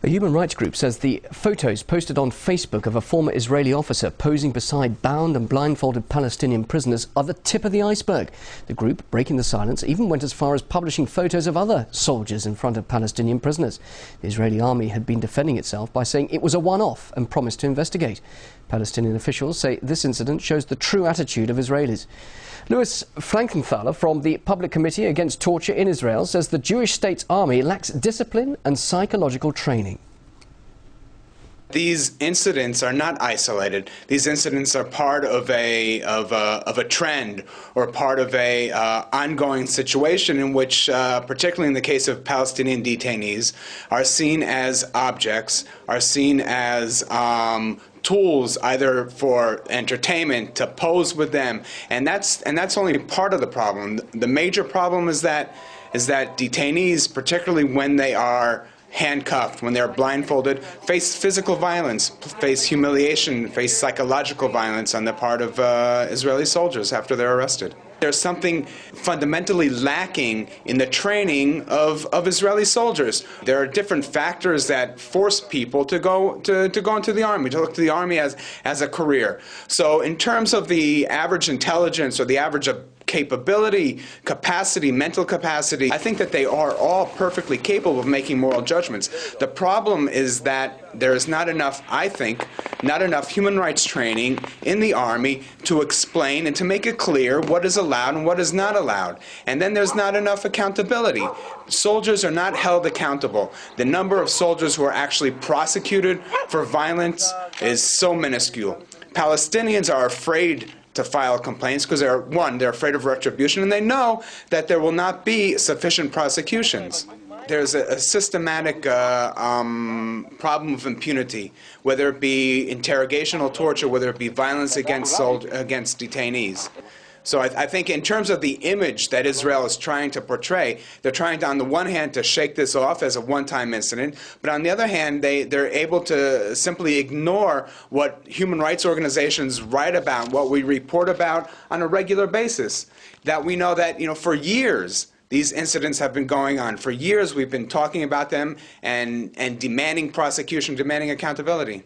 A human rights group says the photos posted on Facebook of a former Israeli officer posing beside bound and blindfolded Palestinian prisoners are the tip of the iceberg. The group, breaking the silence, even went as far as publishing photos of other soldiers in front of Palestinian prisoners. The Israeli army had been defending itself by saying it was a one-off and promised to investigate. Palestinian officials say this incident shows the true attitude of Israelis. Louis Frankenthaler from the Public Committee Against Torture in Israel says the Jewish state's army lacks discipline and psychological training. These incidents are not isolated. These incidents are part of a trend or part of a ongoing situation in which, particularly in the case of Palestinian detainees, are seen as objects, are seen as tools either for entertainment, to pose with them, and that's only part of the problem. The major problem is that detainees, particularly when they are handcuffed, when they're blindfolded, face physical violence, face humiliation, face psychological violence on the part of Israeli soldiers after they're arrested. There's something fundamentally lacking in the training of Israeli soldiers. There are different factors that force people to go into the army, to look to the army as a career. So in terms of the average intelligence or the average capability, capacity, mental capacity, I think that they are all perfectly capable of making moral judgments. The problem is that there is not enough, I think, not enough human rights training in the army to explain and to make it clear what is allowed and what is not allowed. And then there's not enough accountability. Soldiers are not held accountable. The number of soldiers who are actually prosecuted for violence is so minuscule. Palestinians are afraid to file complaints because they're afraid of retribution, and they know that there will not be sufficient prosecutions. There's a systematic problem of impunity, whether it be interrogational torture, whether it be violence against detainees. So I think in terms of the image that Israel is trying to portray, they're trying to, on the one hand, to shake this off as a one-time incident, but on the other hand, they're able to simply ignore what human rights organizations write about, what we report about on a regular basis. That we know that, for years, these incidents have been going on. For years, we've been talking about them and demanding prosecution, demanding accountability.